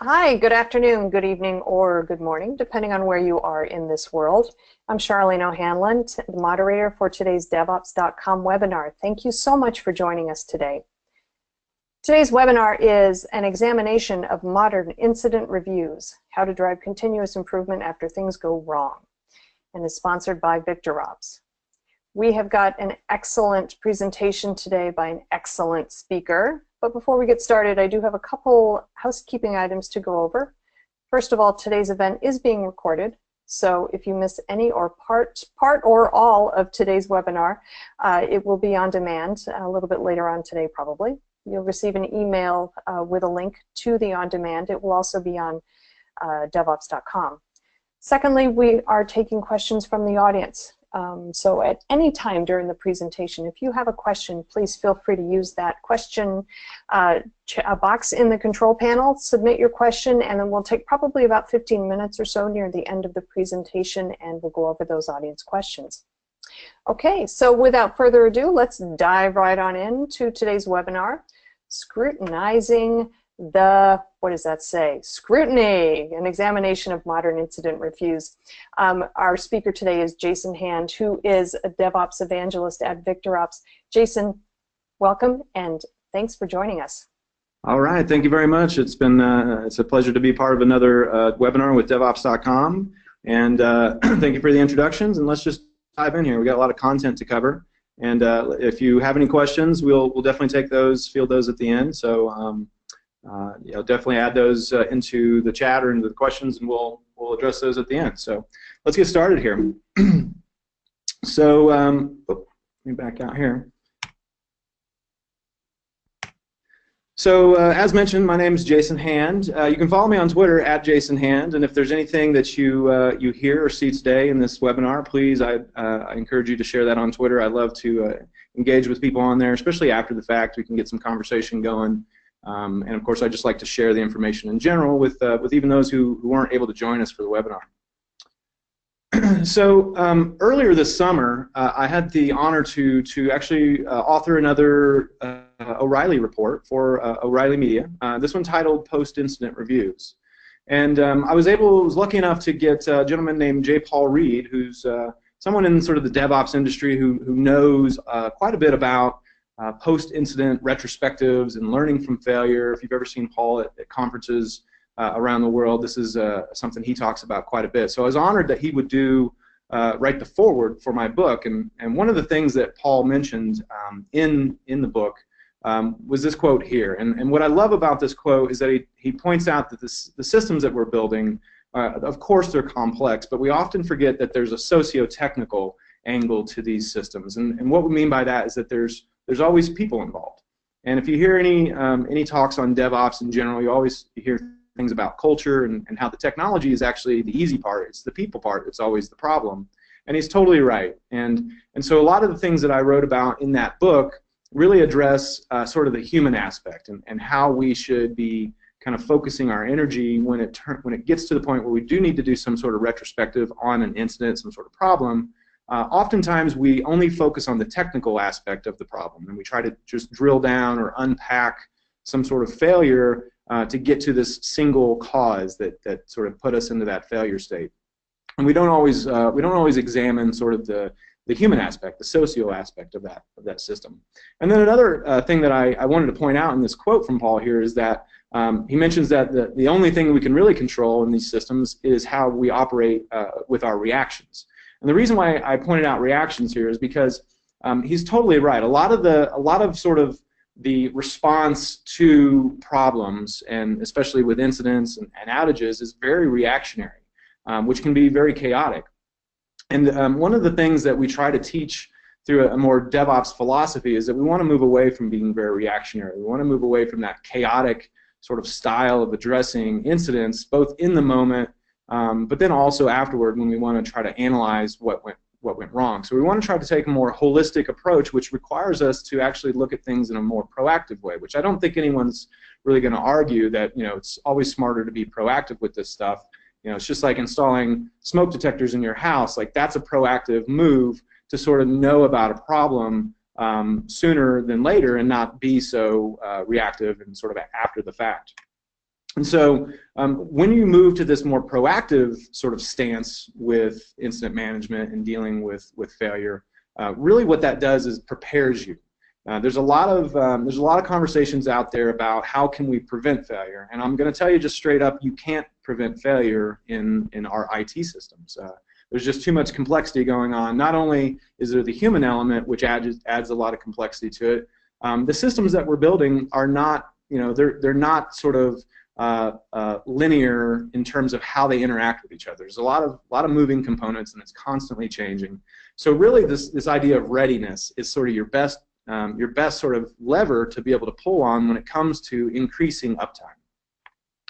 Hi, good afternoon, good evening, or good morning, depending on where you are in this world. I'm Charlene O'Hanlon, the moderator for today's DevOps.com webinar. Thank you so much for joining us today. Today's webinar is an examination of modern incident reviews, how to drive continuous improvement after things go wrong, and is sponsored by VictorOps. We have got an excellent presentation today by an excellent speaker. But before we get started, I do have a couple housekeeping items to go over. First of all, today's event is being recorded. So if you miss any or part or all of today's webinar, it will be on demand a little bit later on today probably. You'll receive an email with a link to the on-demand. It will also be on devops.com. Secondly, we are taking questions from the audience. So at any time during the presentation, if you have a question, please feel free to use that question box in the control panel, submit your question, and then we'll take probably about 15 minutes or so near the end of the presentation, and we'll go over those audience questions. Okay, so without further ado, let's dive right on into today's webinar, Scrutinizing the, what does that say? Scrutiny, an examination of modern incident reviews. Our speaker today is Jason Hand, who is a DevOps evangelist at VictorOps. Jason, welcome and thanks for joining us. All right, thank you very much. It's been it's a pleasure to be part of another webinar with DevOps.com, and thank you for the introductions. And let's just dive in here. We got a lot of content to cover, and if you have any questions, we'll definitely take those, field those at the end. So. Definitely add those into the chat or into the questions, and we'll address those at the end. So let's get started here. So let me back out here. So as mentioned, my name is Jason Hand. You can follow me on Twitter at Jason Hand, and if there's anything that you hear or see today in this webinar, please, I encourage you to share that on Twitter. I love to engage with people on there, especially after the fact. We can get some conversation going. And of course, I just like to share the information in general with even those who weren't able to join us for the webinar. So earlier this summer, I had the honor to actually author another O'Reilly report for O'Reilly Media. This one titled Post-Incident Reviews. And I was lucky enough to get a gentleman named J. Paul Reed, who's someone in sort of the DevOps industry who knows quite a bit about post-incident retrospectives and learning from failure. If you've ever seen Paul at conferences around the world, this is something he talks about quite a bit. So I was honored that he would write the foreword for my book. And one of the things that Paul mentioned in the book was this quote here. And what I love about this quote is that he points out that the systems that we're building, of course they're complex, but we often forget that there's a socio-technical angle to these systems. And what we mean by that is that there's always people involved. And if you hear any talks on DevOps in general, you hear things about culture and how the technology is actually the easy part. It's the people part that's always the problem. And he's totally right. And so a lot of the things that I wrote about in that book really address sort of the human aspect and how we should be kind of focusing our energy when it gets to the point where we do need to do some sort of retrospective on an incident, some sort of problem. Oftentimes we only focus on the technical aspect of the problem, and we try to just drill down or unpack some sort of failure to get to this single cause that sort of put us into that failure state. And we don't always examine sort of the human aspect, the socio aspect of that system. And then another thing that I wanted to point out in this quote from Paul here is that he mentions that the only thing we can really control in these systems is how we operate with our reactions. And the reason why I pointed out reactions here is because he's totally right. A lot of sort of the response to problems, and especially with incidents and outages, is very reactionary, which can be very chaotic. And one of the things that we try to teach through a more DevOps philosophy is that we want to move away from being very reactionary. We want to move away from that chaotic sort of style of addressing incidents, both in the moment, but then also afterward when we want to try to analyze what went wrong. So we want to try to take a more holistic approach, which requires us to actually look at things in a more proactive way, which I don't think anyone's really going to argue that, it's always smarter to be proactive with this stuff. It's just like installing smoke detectors in your house. Like, that's a proactive move to sort of know about a problem sooner than later and not be so reactive and sort of after the fact. And so when you move to this more proactive sort of stance with incident management and dealing with failure, really what that does is prepares you. There's a lot of conversations out there about how can we prevent failure, and I'm going to tell you just straight up, you can't prevent failure in our IT systems. There's just too much complexity going on. Not only is there the human element, which adds a lot of complexity to it, the systems that we're building are not, they're not sort of linear in terms of how they interact with each other. There's a lot of moving components, and it's constantly changing. So really, this idea of readiness is sort of your best sort of lever to be able to pull on when it comes to increasing uptime.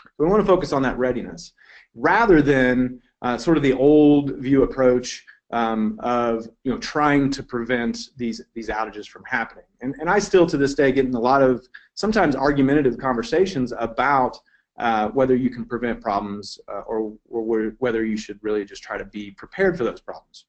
So we want to focus on that readiness rather than sort of the old view approach of trying to prevent these outages from happening. And I still to this day get in a lot of sometimes argumentative conversations about whether you can prevent problems or whether you should really just try to be prepared for those problems.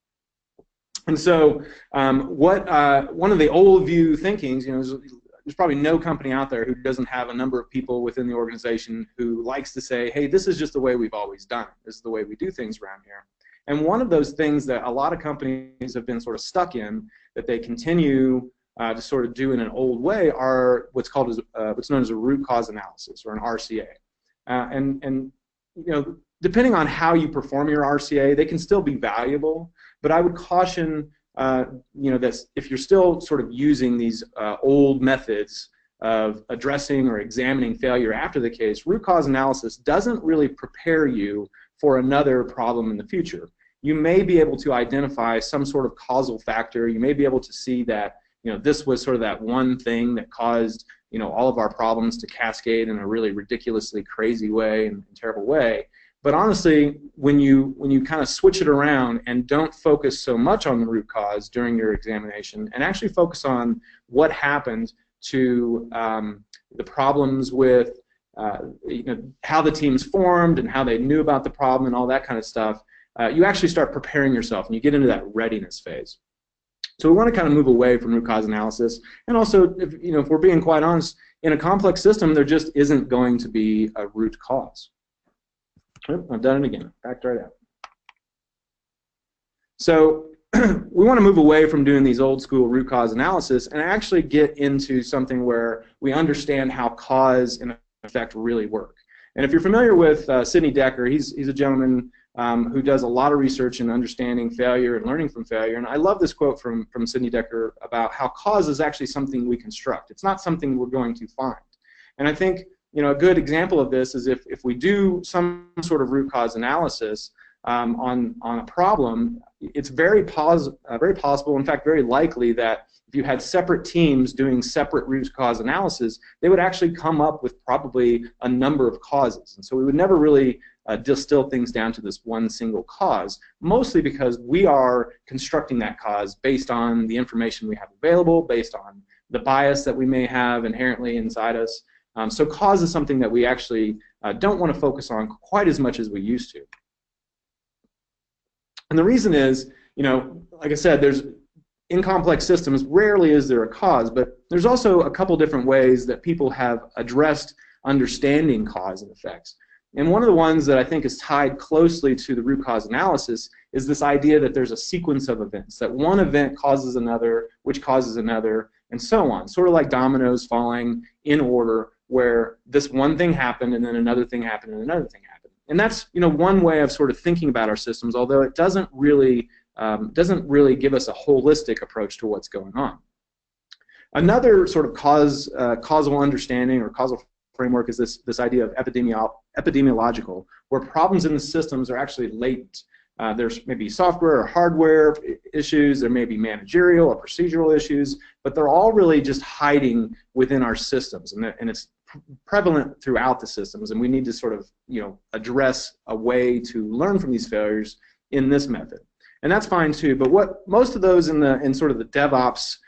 And so one of the old view thinkings, there's probably no company out there who doesn't have a number of people within the organization who likes to say, hey, this is just the way we've always done it. This is the way we do things around here. And one of those things that a lot of companies have been sort of stuck in, that they continue to sort of do in an old way, are what's known as a root cause analysis, or an RCA. And depending on how you perform your RCA, they can still be valuable. But I would caution, that if you're still sort of using these old methods of addressing or examining failure after the case, root cause analysis doesn't really prepare you for another problem in the future. You may be able to identify some sort of causal factor. You may be able to see that this was sort of that one thing that caused all of our problems to cascade in a really ridiculously crazy way and terrible way. But honestly, when you kind of switch it around and don't focus so much on the root cause during your examination, and actually focus on what happened to the problems with how the teams formed and how they knew about the problem and all that kind of stuff, you actually start preparing yourself and you get into that readiness phase. So we want to kind of move away from root cause analysis, and also, if we're being quite honest, in a complex system, there just isn't going to be a root cause. Oh, I've done it again. Backed right out. So we want to move away from doing these old school root cause analysis and actually get into something where we understand how cause and effect really work. And if you're familiar with Sidney Decker, he's a gentleman who does a lot of research in understanding failure and learning from failure. And I love this quote from Sidney Decker about how cause is actually something we construct. It's not something we're going to find. And I think a good example of this is if we do some sort of root cause analysis on a problem, it's very possible, in fact very likely, that if you had separate teams doing separate root cause analysis, they would actually come up with probably a number of causes. And so we would never really distill things down to this one single cause, mostly because we are constructing that cause based on the information we have available, based on the bias that we may have inherently inside us. So cause is something that we actually don't want to focus on quite as much as we used to. And the reason is, like I said, in complex systems, rarely is there a cause, but there's also a couple different ways that people have addressed understanding cause and effects. And one of the ones that I think is tied closely to the root cause analysis is this idea that there's a sequence of events, that one event causes another, which causes another, and so on, sort of like dominoes falling in order, where this one thing happened and then another thing happened and another thing happened. And that's one way of sort of thinking about our systems, although it doesn't really give us a holistic approach to what's going on. Another sort of causal understanding or causal framework is this idea of epidemiological, where problems in the systems are actually latent. There's maybe software or hardware issues, there may be managerial or procedural issues, but they're all really just hiding within our systems, and it's prevalent throughout the systems, and we need to sort of address a way to learn from these failures in this method. And that's fine too, but what most of those in sort of the DevOps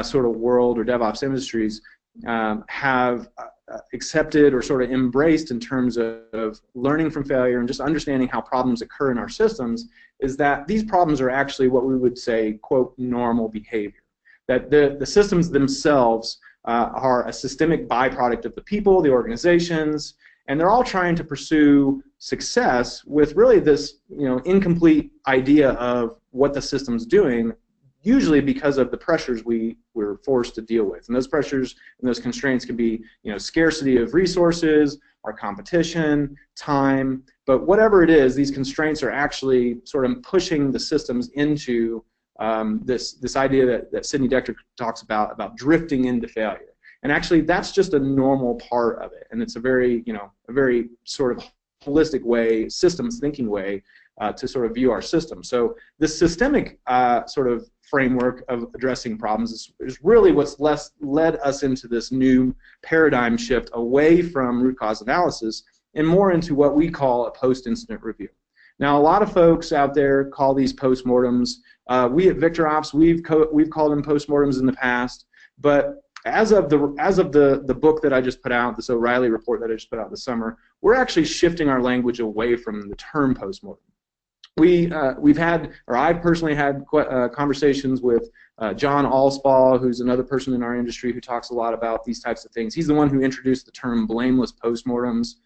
sort of world or DevOps industries have accepted or sort of embraced in terms of learning from failure and just understanding how problems occur in our systems is that these problems are actually what we would say, quote, normal behavior. That the systems themselves are a systemic byproduct of the people, the organizations, and they're all trying to pursue success with really this, incomplete idea of what the system's doing, usually because of the pressures we're forced to deal with. And those pressures and those constraints can be, scarcity of resources, our competition, time, but whatever it is, these constraints are actually sort of pushing the systems into this idea that Sidney Dekker talks about drifting into failure. And actually, that's just a normal part of it, and it's a very sort of holistic way, systems thinking way to sort of view our system. So this systemic sort of framework of addressing problems is really what's led us into this new paradigm shift away from root cause analysis and more into what we call a post-incident review. Now, a lot of folks out there call these postmortems. We at VictorOps, we've called them postmortems in the past, but as of the book that I just put out, this O'Reilly report that I just put out this summer, we're actually shifting our language away from the term postmortem. I've personally had conversations with John Allspaw, who's another person in our industry who talks a lot about these types of things. He's the one who introduced the term blameless postmortems.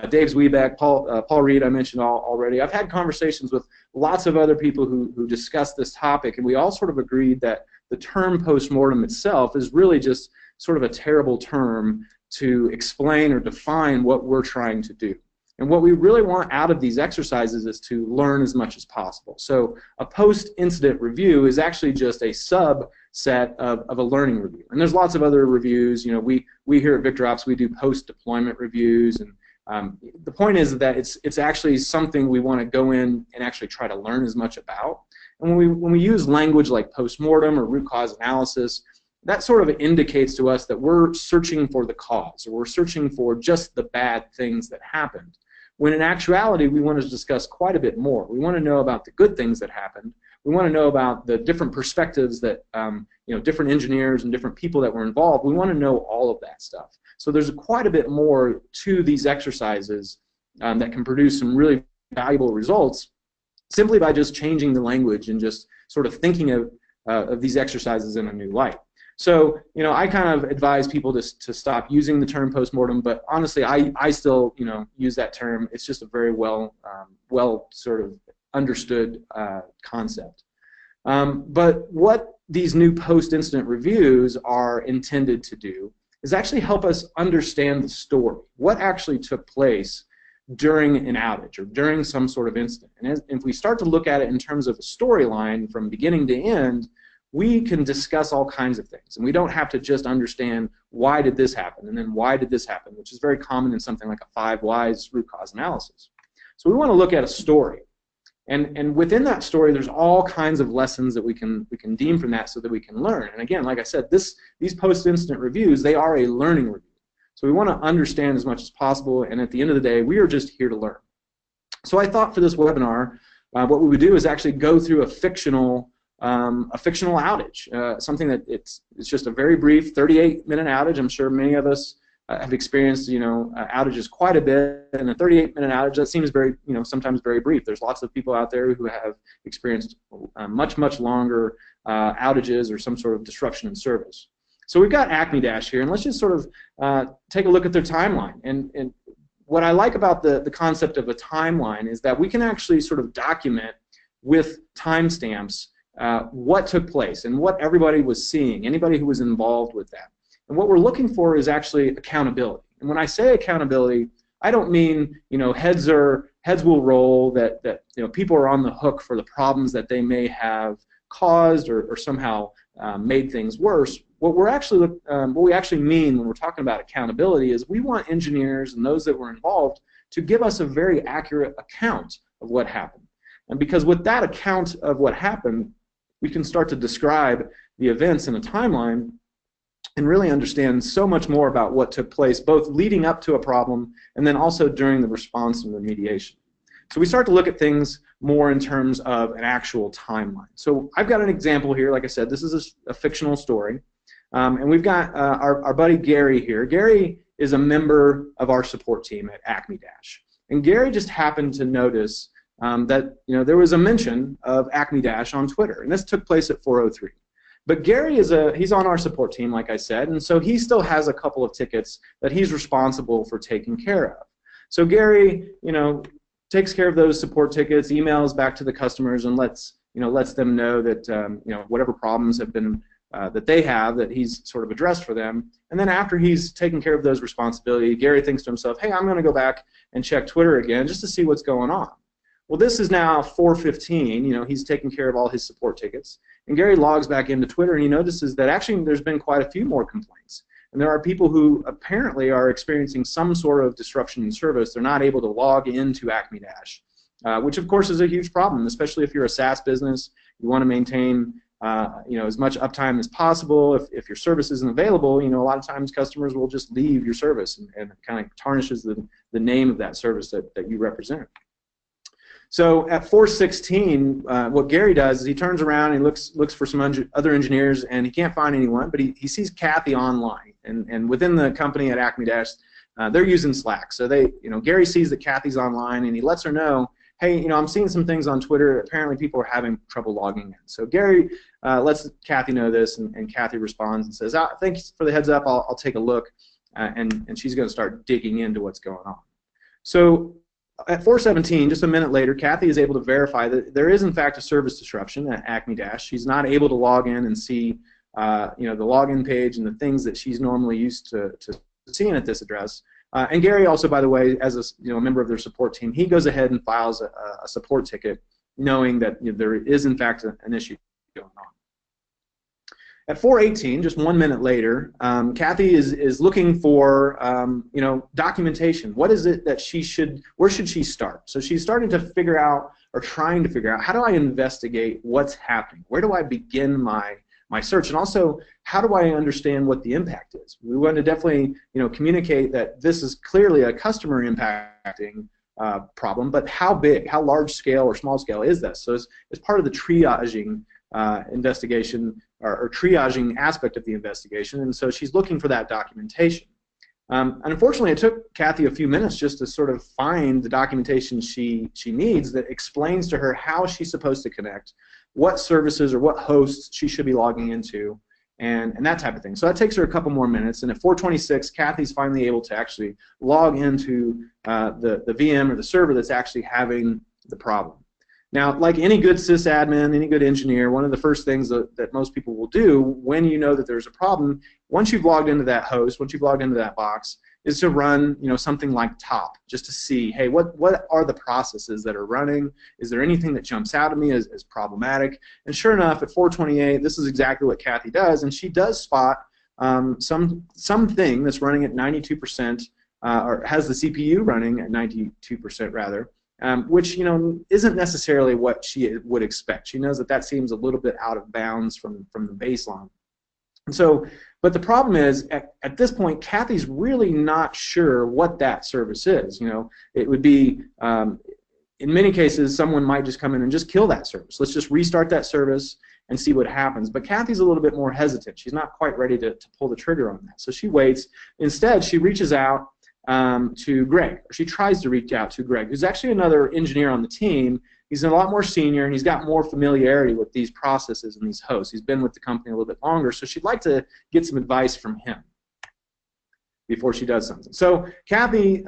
Dave Zwieback, Paul Reed, I mentioned already. I've had conversations with lots of other people who discuss this topic, and we all sort of agreed that the term postmortem itself is really just sort of a terrible term to explain or define what we're trying to do. And what we really want out of these exercises is to learn as much as possible. So a post-incident review is actually just a subset of a learning review. And there's lots of other reviews. We here at VictorOps, we do post-deployment reviews, and the point is that it's actually something we want to go in and actually try to learn as much about. And when we use language like postmortem or root cause analysis, that sort of indicates to us that we're searching for the cause, or we're searching for just the bad things that happened. When in actuality, we want to discuss quite a bit more. We want to know about the good things that happened. We want to know about the different perspectives that different engineers and different people that were involved. We want to know all of that stuff. So there's quite a bit more to these exercises that can produce some really valuable results simply by just changing the language and just sort of thinking of these exercises in a new light. So, I kind of advise people to stop using the term postmortem, but honestly, I still, use that term. It's just a very well sort of understood concept. But what these new post-incident reviews are intended to do is actually help us understand the story, what actually took place during an outage or during some sort of incident. And if we start to look at it in terms of a storyline from beginning to end, we can discuss all kinds of things. And we don't have to just understand why did this happen and then why did this happen, which is very common in something like a 5 whys root cause analysis. So we want to look at a story. And within that story, there's all kinds of lessons that we can deem from that so that we can learn. And again, like I said, these post-incident reviews, they are a learning review. So we want to understand as much as possible, and at the end of the day, we are just here to learn. So I thought for this webinar, what we would do is actually go through a fictional outage, something that it's just a very brief 38-minute outage. I'm sure many of us have experienced, outages quite a bit, and a 38-minute outage, that seems very, sometimes very brief. There's lots of people out there who have experienced much longer outages or some sort of disruption in service. So we've got Acme Dash here, and let's just sort of take a look at their timeline. And what I like about the concept of a timeline is that we can actually sort of document with timestamps what took place and what everybody was seeing, anybody who was involved with that. And what we're looking for is actually accountability. And when I say accountability, I don't mean heads will roll, that people are on the hook for the problems that they may have caused or somehow made things worse. What we actually mean when we're talking about accountability is we want engineers and those that were involved to give us a very accurate account of what happened. And because with that account of what happened, we can start to describe the events in a timeline and really understand so much more about what took place, both leading up to a problem and then also during the response and remediation. So we start to look at things more in terms of an actual timeline. So I've got an example here. Like I said, this is a fictional story. And we've got our buddy Gary here. Gary is a member of our support team at Acme Dash. And Gary just happened to notice that there was a mention of Acme Dash on Twitter. And this took place at 4:03. But Gary he's on our support team, like I said, and so he still has a couple of tickets that he's responsible for taking care of. So Gary, takes care of those support tickets, emails back to the customers, and lets them know that whatever problems have been that they have, that he's sort of addressed for them. And then after he's taken care of those responsibilities, Gary thinks to himself, hey, I'm going to go back and check Twitter again just to see what's going on. Well, this is now 4:15. He's taking care of all his support tickets. And Gary logs back into Twitter, and he notices that actually there's been quite a few more complaints. And there are people who apparently are experiencing some sort of disruption in service. They're not able to log into Acme Dash, which of course is a huge problem, especially if you're a SaaS business. You want to maintain as much uptime as possible. If your service isn't available, a lot of times customers will just leave your service, and it kind of tarnishes the name of that service that you represent. So at 4:16, what Gary does is he turns around and looks for some other engineers, and he can't find anyone, but he sees Kathy online, and within the company at Acme Dash, they're using Slack. So Gary sees that Kathy's online, and he lets her know, hey, I'm seeing some things on Twitter. Apparently people are having trouble logging in. So Gary lets Kathy know this, and Kathy responds and says, thanks for the heads up, I'll take a look, and she's going to start digging into what's going on. So at 4:17, just a minute later, Kathy is able to verify that there is in fact a service disruption at Acme Dash. She's not able to log in and see the login page and the things that she's normally used to seeing at this address. And Gary also, by the way, as a member of their support team, he goes ahead and files a support ticket, knowing that there is in fact an issue going on. At 4:18, just 1 minute later, Kathy is looking for documentation. What is it that where should she start? So she's starting to figure out, or trying to figure out, how do I investigate what's happening? Where do I begin my search? And also, how do I understand what the impact is? We want to definitely communicate that this is clearly a customer impacting problem, but how big, how large scale or small scale is this? So it's part of the triaging investigation, or triaging aspect of the investigation, and so she's looking for that documentation. And unfortunately, it took Kathy a few minutes just to sort of find the documentation she needs that explains to her how she's supposed to connect, what services or what hosts she should be logging into, and that type of thing. So that takes her a couple more minutes, and at 4:26, Kathy's finally able to actually log into the VM or the server that's actually having the problem. Now, like any good sysadmin, any good engineer, one of the first things that most people will do when you know that there's a problem, once you've logged into that host, once you've logged into that box, is to run something like top, just to see, hey, what are the processes that are running? Is there anything that jumps out at me as problematic? And sure enough, at 4:28, this is exactly what Kathy does, and she does spot something that's running at 92%, or has the CPU running at 92% rather. Which isn't necessarily what she would expect. She knows that seems a little bit out of bounds from the baseline. And so, but the problem is, at this point, Kathy's really not sure what that service is. It would be, in many cases, someone might just come in and just kill that service. Let's just restart that service and see what happens. But Kathy's a little bit more hesitant. She's not quite ready to pull the trigger on that. So she waits. Instead, she reaches out to Greg, or she tries to reach out to Greg, who's actually another engineer on the team. He's a lot more senior, and he's got more familiarity with these processes and these hosts. He's been with the company a little bit longer, so she'd like to get some advice from him before she does something. So Kathy,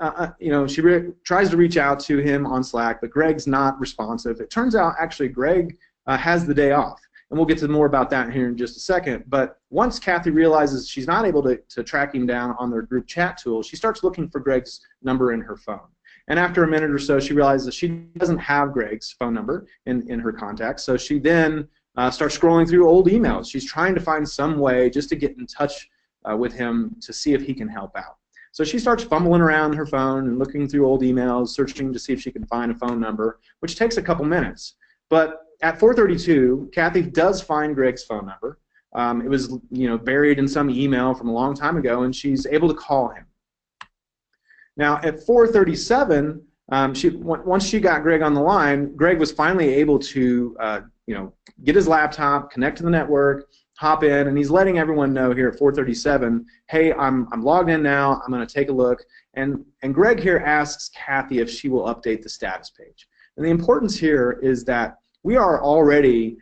she tries to reach out to him on Slack, but Greg's not responsive. It turns out, actually, Greg has the day off. And we'll get to more about that here in just a second. But once Kathy realizes she's not able to track him down on their group chat tool, she starts looking for Greg's number in her phone. And after a minute or so, she realizes she doesn't have Greg's phone number in her contacts. So she then starts scrolling through old emails. She's trying to find some way just to get in touch with him to see if he can help out. So she starts fumbling around her phone and looking through old emails, searching to see if she can find a phone number, which takes a couple minutes. But at 4:32, Kathy does find Greg's phone number. It was buried in some email from a long time ago, and she's able to call him. Now at 4:37, once she got Greg on the line, Greg was finally able to get his laptop, connect to the network, hop in, and he's letting everyone know here at 4:37, hey, I'm logged in now. I'm going to take a look. And Greg here asks Kathy if she will update the status page. And the importance here is that we are already,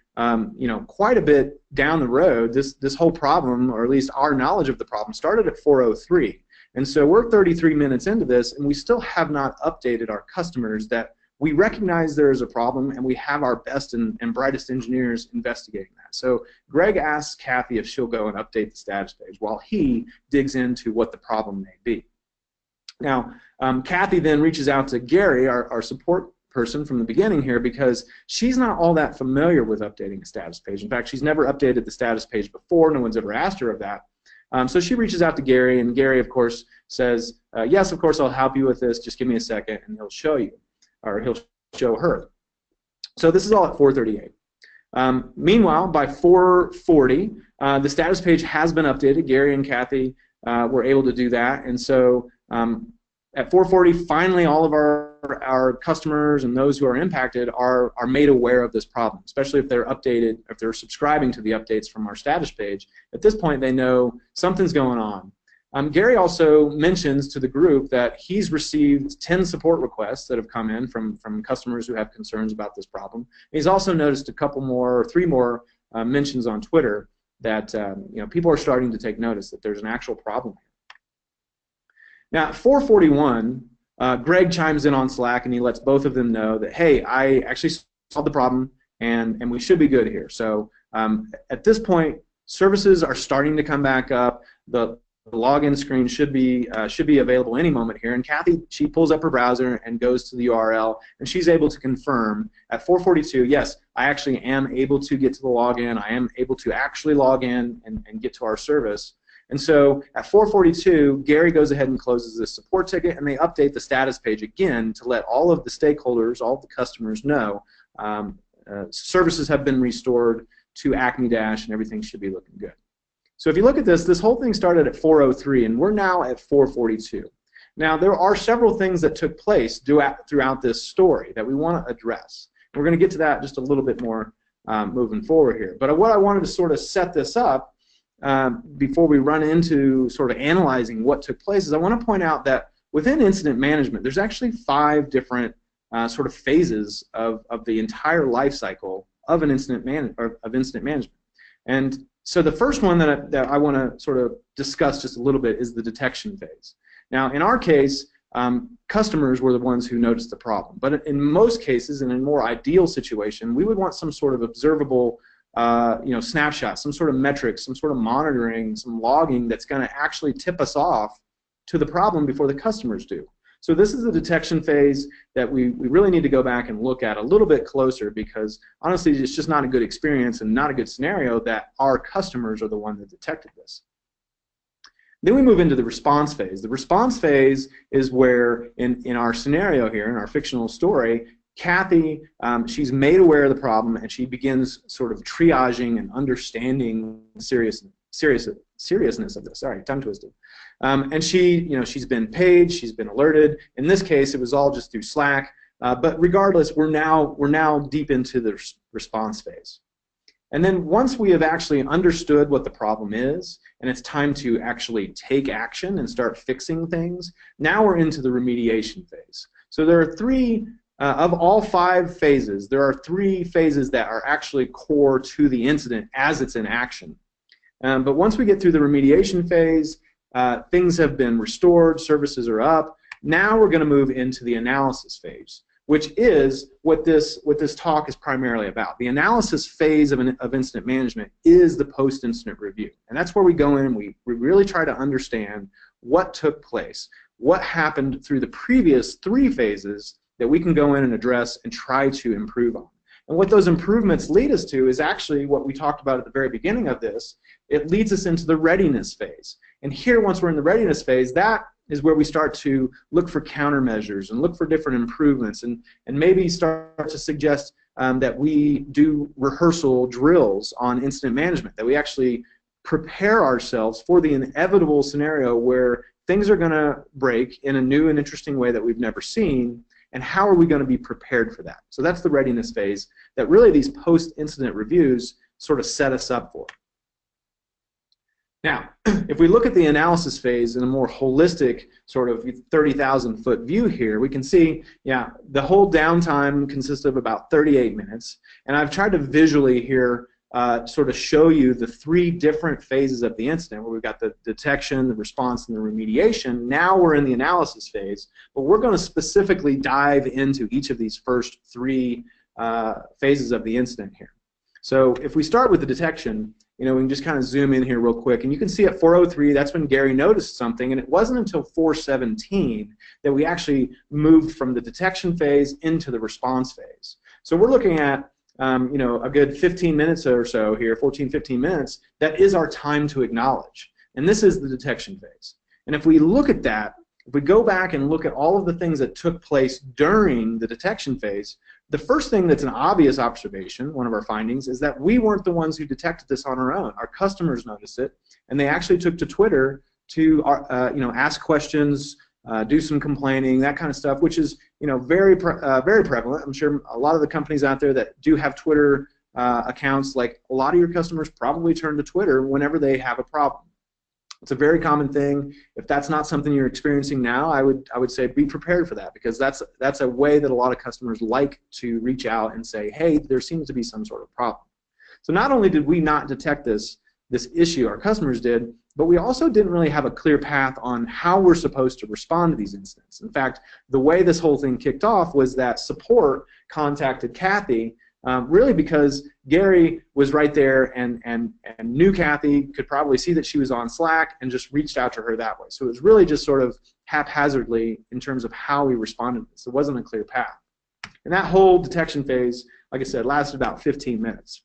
quite a bit down the road. This whole problem, or at least our knowledge of the problem, started at 4:03, And so we're 33 minutes into this, and we still have not updated our customers that we recognize there is a problem, and we have our best and brightest engineers investigating that. So Greg asks Kathy if she'll go and update the status page while he digs into what the problem may be. Now, Kathy then reaches out to Gary, our support person from the beginning here, because she's not all that familiar with updating a status page. In fact, she's never updated the status page before. No one's ever asked her of that. So she reaches out to Gary, and Gary, of course, says, yes, of course, I'll help you with this. Just give me a second, and he'll show you, or he'll show her. So this is all at 4:38. Meanwhile, by 4:40, the status page has been updated. Gary and Kathy were able to do that, and so at 4:40, finally, all of our customers and those who are impacted are made aware of this problem, especially if they're updated, if they're subscribing to the updates from our status page. At this point, they know something's going on. Gary also mentions to the group that he's received 10 support requests that have come in from customers who have concerns about this problem. He's also noticed a couple more, or 3 more mentions on Twitter that people are starting to take notice that there's an actual problem here. Now, at 4:41, Greg chimes in on Slack, and he lets both of them know that, hey, I actually solved the problem, and we should be good here. So at this point, services are starting to come back up. The login screen should be available any moment here. And Kathy, she pulls up her browser and goes to the URL, and she's able to confirm at 4:42, yes, I actually am able to get to the login. I am able to actually log in and get to our service. And so at 4:42, Gary goes ahead and closes this support ticket, and they update the status page again to let all of the stakeholders, all of the customers know services have been restored to Acme Dash, and everything should be looking good. So if you look at this whole thing started at 4:03, and we're now at 4:42. Now, there are several things that took place throughout this story that we want to address. And we're going to get to that just a little bit more moving forward here. But what I wanted to sort of set this up before we run into sort of analyzing what took place is I want to point out that within incident management, there's actually 5 different sort of phases of the entire life cycle of an incident management. And so the first one that I want to sort of discuss just a little bit is the detection phase. Now, in our case, customers were the ones who noticed the problem. But in most cases, in a more ideal situation, we would want some sort of observable snapshot, some sort of metrics, some sort of monitoring, some logging that's going to actually tip us off to the problem before the customers do. So this is the detection phase that we really need to go back and look at a little bit closer, because honestly it's just not a good experience and not a good scenario that our customers are the one that detected this. Then we move into the response phase. The response phase is where in our scenario here, in our fictional story, Kathy, she's made aware of the problem, and she begins sort of triaging and understanding the seriousness of this. Sorry, tongue twisted. And she's been paged, she's been alerted. In this case, it was all just through Slack. But regardless, we're now deep into the response phase. And then once we have actually understood what the problem is, and it's time to actually take action and start fixing things, now we're into the remediation phase. So there are 3. Of all 5 phases, there are 3 phases that are actually core to the incident as it's in action. But once we get through the remediation phase, things have been restored, services are up. Now we're going to move into the analysis phase, which is what this talk is primarily about. The analysis phase of incident management is the post-incident review. And that's where we go in and we really try to understand what took place, what happened through the previous 3 phases that we can go in and address and try to improve on. And what those improvements lead us to is actually what we talked about at the very beginning of this. It leads us into the readiness phase. And here, once we're in the readiness phase, that is where we start to look for countermeasures and look for different improvements, and maybe start to suggest that we do rehearsal drills on incident management, that we actually prepare ourselves for the inevitable scenario where things are going to break in a new and interesting way that we've never seen. And how are we going to be prepared for that? So that's the readiness phase that really these post-incident reviews sort of set us up for. Now, if we look at the analysis phase in a more holistic sort of 30,000-foot view here, we can see, yeah, the whole downtime consists of about 38 minutes. And I've tried to visually here sort of show you the 3 different phases of the incident, where we've got the detection, the response, and the remediation. Now we're in the analysis phase, but we're going to specifically dive into each of these first 3 phases of the incident here. So if we start with the detection, we can just kind of zoom in here real quick, and you can see at 4:03, that's when Gary noticed something, and it wasn't until 4:17 that we actually moved from the detection phase into the response phase. So we're looking at a good 15 minutes or so here, 14, 15 minutes, that is our time to acknowledge. And this is the detection phase. And if we look at that, if we go back and look at all of the things that took place during the detection phase, the first thing that's an obvious observation, one of our findings, is that we weren't the ones who detected this on our own. Our customers noticed it, and they actually took to Twitter to ask questions, do some complaining, that kind of stuff, which is very prevalent. I'm sure a lot of the companies out there that do have Twitter accounts, like a lot of your customers probably turn to Twitter whenever they have a problem. It's a very common thing. If that's not something you're experiencing now, I would say be prepared for that, because that's a way that a lot of customers like to reach out and say, hey, there seems to be some sort of problem. So not only did we not detect this issue, our customers did, but we also didn't really have a clear path on how we're supposed to respond to these incidents. In fact, the way this whole thing kicked off was that support contacted Kathy, really because Gary was right there and knew Kathy, could probably see that she was on Slack, and just reached out to her that way. So it was really just sort of haphazardly in terms of how we responded to this. It wasn't a clear path. And that whole detection phase, like I said, lasted about 15 minutes.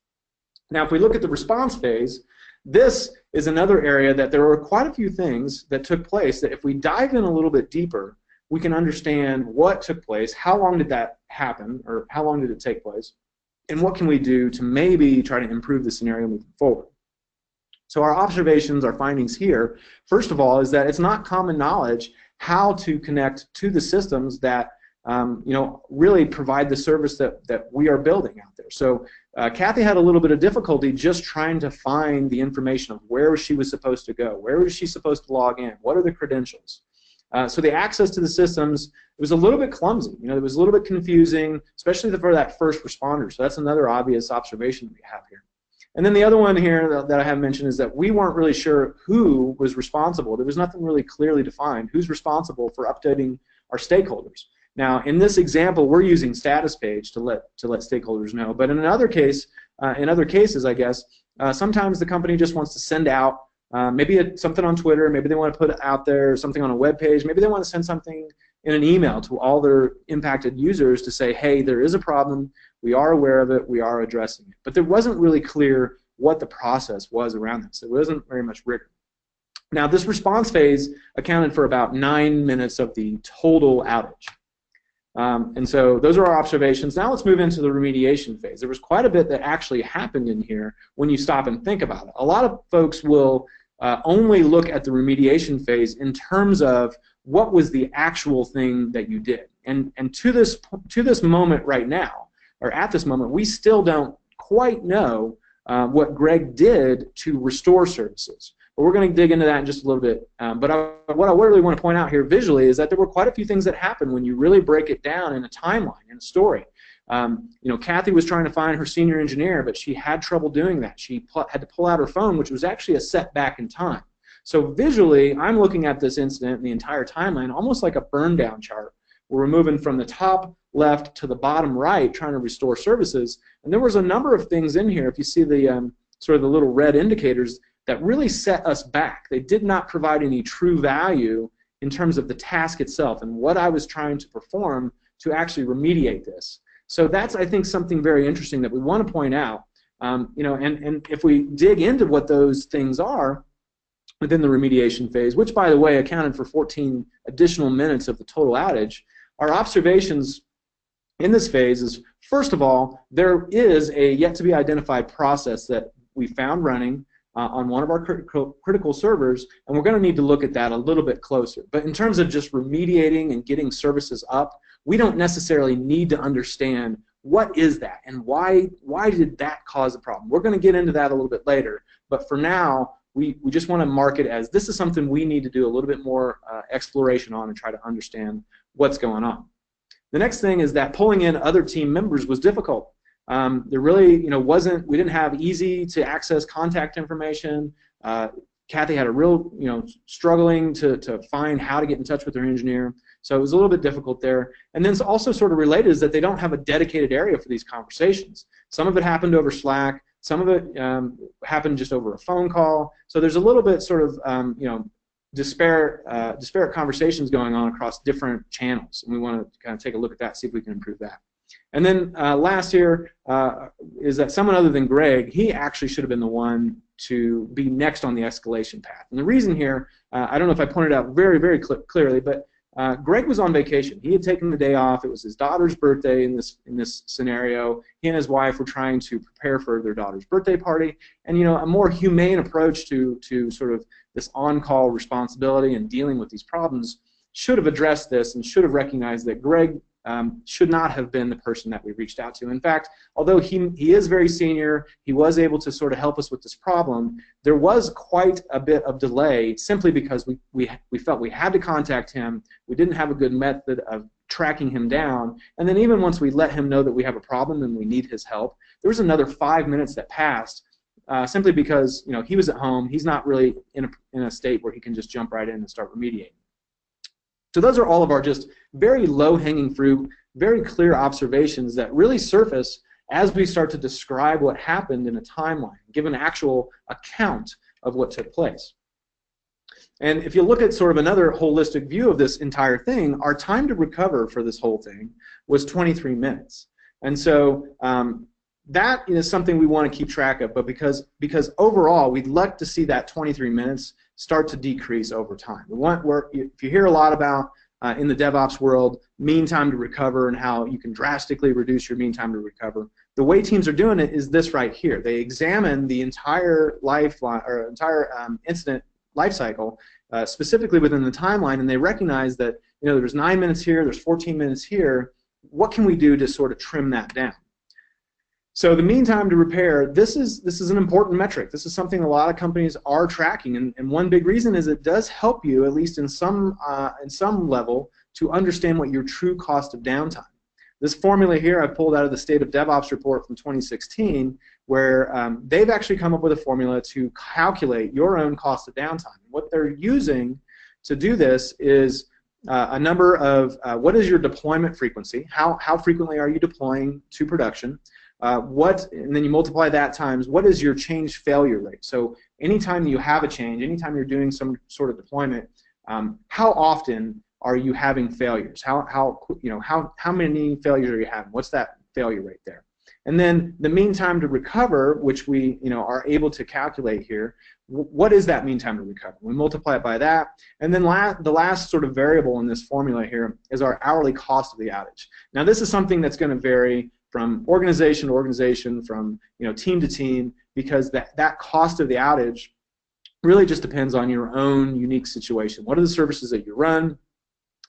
Now, if we look at the response phase, this is another area that there were quite a few things that took place that if we dive in a little bit deeper, we can understand what took place, how long did that happen, or how long did it take place, and what can we do to maybe try to improve the scenario moving forward. So our observations, our findings here, first of all, is that it's not common knowledge how to connect to the systems that really provide the service that we are building out there. So Kathy had a little bit of difficulty just trying to find the information of where she was supposed to go, where was she supposed to log in, what are the credentials. So the access to the systems, it was a little bit clumsy. It was a little bit confusing, especially for that first responder. So that's another obvious observation that we have here. And then the other one here that I have mentioned is that we weren't really sure who was responsible. There was nothing really clearly defined who's responsible for updating our stakeholders. Now, in this example, we're using status page to let stakeholders know. But in other cases, I guess, sometimes the company just wants to send out maybe something on Twitter. Maybe they want to put it out there, something on a web page. Maybe they want to send something in an email to all their impacted users to say, hey, there is a problem. We are aware of it. We are addressing it. But there wasn't really clear what the process was around this. It wasn't very much rigor. Now, this response phase accounted for about 9 minutes of the total outage. And so those are our observations. Now let's move into the remediation phase. There was quite a bit that actually happened in here when you stop and think about it. A lot of folks will only look at the remediation phase in terms of what was the actual thing that you did. And to this moment right now, or at this moment, we still don't quite know what Greg did to restore services. But we're going to dig into that in just a little bit. What I really want to point out here visually is that there were quite a few things that happened when you really break it down in a timeline, in a story. Kathy was trying to find her senior engineer, but she had trouble doing that. She had to pull out her phone, which was actually a setback in time. So visually, I'm looking at this incident and the entire timeline almost like a burn down chart. We're moving from the top left to the bottom right, trying to restore services. And there was a number of things in here. If you see the sort of the little red indicators, that really set us back. They did not provide any true value in terms of the task itself and what I was trying to perform to actually remediate this. So that's, I think, something very interesting that we want to point out. And if we dig into what those things are within the remediation phase, which, by the way, accounted for 14 additional minutes of the total outage, our observations in this phase is, first of all, there is a yet-to-be-identified process that we found running on one of our critical servers, and we're going to need to look at that a little bit closer. But in terms of just remediating and getting services up, we don't necessarily need to understand what is that and why did that cause the problem. We're going to get into that a little bit later, but for now, we just want to mark it as this is something we need to do a little bit more exploration on and try to understand what's going on. The next thing is that pulling in other team members was difficult. There really, we didn't have easy to access contact information. Kathy had a real, struggling to find how to get in touch with her engineer. So it was a little bit difficult there. And then it's also sort of related is that they don't have a dedicated area for these conversations. Some of it happened over Slack. Some of it happened just over a phone call. So there's a little bit sort of, disparate conversations going on across different channels. And we want to kind of take a look at that, see if we can improve that. And then last here is that someone other than Greg, he actually should have been the one to be next on the escalation path. And the reason here, I don't know if I pointed out very, very clearly, but Greg was on vacation. He had taken the day off. It was his daughter's birthday in this scenario. He and his wife were trying to prepare for their daughter's birthday party. And a more humane approach to sort of this on-call responsibility and dealing with these problems should have addressed this and should have recognized that Greg should not have been the person that we reached out to. In fact, although he is very senior, he was able to sort of help us with this problem, there was quite a bit of delay simply because we felt we had to contact him. We didn't have a good method of tracking him down. And then even once we let him know that we have a problem and we need his help, there was another 5 minutes that passed simply because he was at home. He's not really in a state where he can just jump right in and start remediating. So those are all of our just very low-hanging fruit, very clear observations that really surface as we start to describe what happened in a timeline, give an actual account of what took place. And if you look at sort of another holistic view of this entire thing, our time to recover for this whole thing was 23 minutes. And so that is something we want to keep track of, but because overall we'd like to see that 23 minutes start to decrease over time. If you hear a lot about in the DevOps world, mean time to recover and how you can drastically reduce your mean time to recover, the way teams are doing it is this right here. They examine the entire incident life cycle, specifically within the timeline, and they recognize that there's 9 minutes here, there's 14 minutes here. What can we do to sort of trim that down? So the mean time to repair, this is an important metric. This is something a lot of companies are tracking, and one big reason is it does help you, at least in some level, to understand what your true cost of downtime. This formula here I pulled out of the State of DevOps report from 2016, where they've actually come up with a formula to calculate your own cost of downtime. What they're using to do this is a number of what is your deployment frequency, how frequently are you deploying to production, and then you multiply that times what is your change failure rate. So anytime you have a change, anytime you're doing some sort of deployment, how often are you having failures? How many failures are you having? What's that failure rate there? And then the mean time to recover, which we are able to calculate here, what is that mean time to recover? We multiply it by that, and then the last sort of variable in this formula here is our hourly cost of the outage. Now this is something that's going to vary from organization to organization, from team to team, because that cost of the outage really just depends on your own unique situation. What are the services that you run,